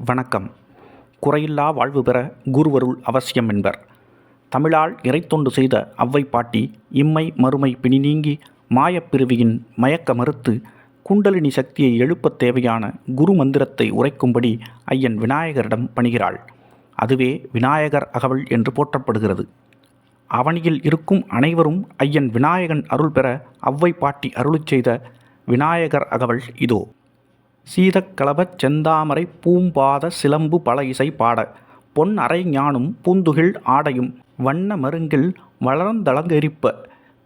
வணக்கம். குறையில்லா வாழ்வு பெற குருவருள் அவசியம் என்பர். தமிழால் இறைத்தொண்டு செய்த அவ்வை பாட்டி இம்மை மறுமை பிணி நீங்கி மாயப்பிறவியின் மயக்க மறுத்து குண்டலினி சக்தியை எழுப்பத் தேவையான குரு மந்திரத்தை உரைக்கும்படி ஐயன் விநாயகரிடம் பணிகிறாள். அதுவே விநாயகர் அகவல் என்று போற்றப்படுகிறது. அவனியில் இருக்கும் அனைவரும் ஐயன் விநாயகன் அருள் பெற அவ்வை பாட்டி அருளிச் செய்த விநாயகர் அகவல் இதோ. சீதக்கலபச் செந்தாமரை பூம்பாத சிலம்பு பல இசை பாட பொன் அரை ஞானும் பூந்துகில் ஆடையும் வண்ண மருங்கில் வளர்ந்தளங்கெரிப்ப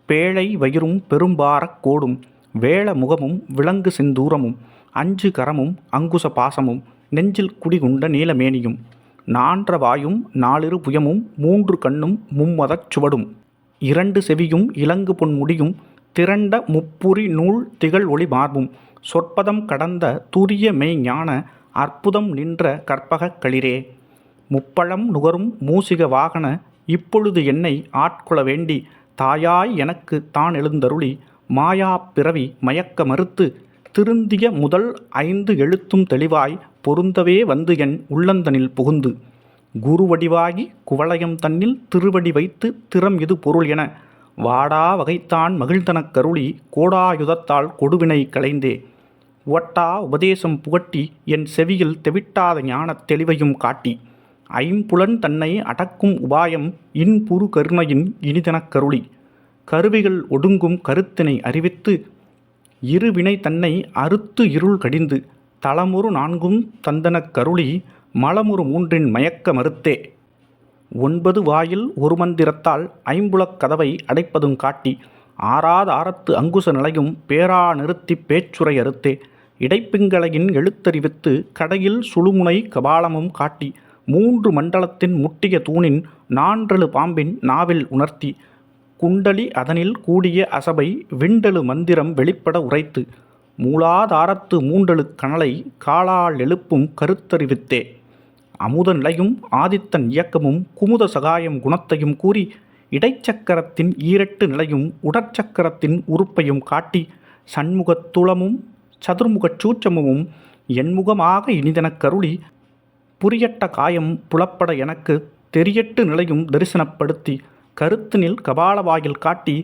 பேழை வயிறும் பெரும்பாரக் கோடும் வேள முகமும் விலங்கு சிந்தூரமும் அஞ்சு கரமும் அங்குச பாசமும் நெஞ்சில் குடிகுண்ட நீலமேனியும் நான்ற வாயும் நாலிரு புயமும் மூன்று கண்ணும் மும்மதச் சுவடும் இரண்டு செவியும் இலங்கு பொன் முடியும் திரண்ட முப்புரி நூல் திகழ் ஒளி மார்பும் சொற்பதம் கடந்த தூரிய மெய் ஞான அற்புதம் நின்ற கற்பகக் களிரே முப்பழம் நுகரும் மூசிக வாகன இப்பொழுது என்னை ஆட்கொள்ள வேண்டி தாயாய் எனக்கு தான் எழுந்தருளி மாயா பிறவி மயக்க மறுத்து திருந்திய முதல் 5 எழுத்தும் தெளிவாய் பொருந்தவே வந்து என் உள்ளந்தனில் புகுந்து குருவடிவாகி குவளையம் தன்னில் திருவடி வைத்து திறம் இது பொருள் என வாடா வகைத்தான் மகிழ்ந்தனக் கருளி கோடாயுதத்தால் கொடுவினை களைந்தே ஒட்டா உபதேசம் புகட்டி என் செவியில் தெவிட்டாத ஞானத் தெளிவையும் காட்டி ஐம்புலன் தன்னை அடக்கும் உபாயம் இன்புறு கருணையின் இனிதனக் கருளி கருவிகள் ஒடுங்கும் கருத்தினை அறிவித்து இருவினை தன்னை அறுத்து இருள் கடிந்து தலமுறு 4 தந்தனக் கருளி மலமுறு 3 மயக்க மறுத்தே 9 வாயில் ஒரு மந்திரத்தால் ஐம்புலக் கதவை அடைப்பதும் காட்டி ஆறாத ஆரத்து அங்குச நிலையும் பேரா நிறுத்திப் பேச்சுரை அறுத்தே இடைப்பிங்களையின் எழுத்தறிவித்து கடையில் சுழுமுனை கபாலமும் காட்டி 3 மண்டலத்தின் முட்டிய தூணின் 4 பாம்பின் நாவில் உணர்த்தி குண்டலி அதனில் கூடிய அசபை விண்டலு மந்திரம் வெளிப்பட உரைத்து மூலாதாரத்து 3 கனலை காலால் எழுப்பும் கருத்தறிவித்தே அமுத நிலையும் ஆதித்தன் இயக்கமும் குமுத சகாயம் குணத்தையும் கூறி இடைச்சக்கரத்தின் 8 நிலையும் உடற்சக்கரத்தின் உறுப்பையும் காட்டி சண்முகத்துளமும் சதுர்முகச் சூட்சமும் எண்முகமாக இனிதனக் கருளி புரியட்ட காயம் புலப்பட எனக்கு தெரியட்டு நிலையும் தரிசனப்படுத்தி கருத்தினில் கபாலவாயில் காட்டி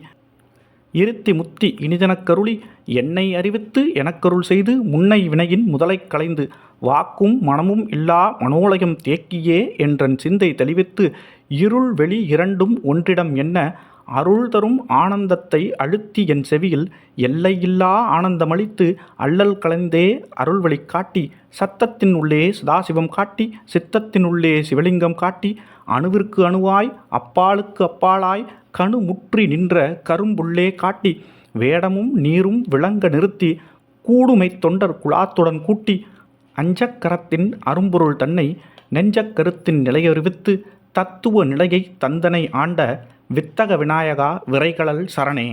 இருத்தி முத்தி இனிதனக் கருளி என்னை அறிவித்து எனக்கருள் செய்து முன்னை வினையின் முதலைக் களைந்து வாக்கும் மனமும் இல்லா மனோலயம் தேக்கியே என்றன் சிந்தை தெளிவித்து இருள் வெளி இரண்டும் ஒன்றிடம் என்ன அருள் தரும் ஆனந்தத்தை அழுத்தி என் செவியில் எல்லையில்லா ஆனந்தமளித்து அல்லல் களைந்தே அருள்வழி காட்டி சத்தத்தின் உள்ளே சதாசிவம் காட்டி சித்தத்தின் உள்ளே சிவலிங்கம் காட்டி அணுவிற்கு அணுவாய் அப்பாலுக்கு அப்பாலாய் கணு முற்றி நின்ற கரும்புள்ளே காட்டி வேடமும் நீரும் விளங்க நிறுத்தி கூடுமை தொண்டர் குழாத்துடன் கூட்டி அஞ்சக்கரத்தின் அரும்பொருள் தன்னை நெஞ்சக்கருத்தின் நிலையறிவித்து தத்துவ நிலையை தந்தனை ஆண்ட வித்தக விநாயகா விரைகளல் சரணே.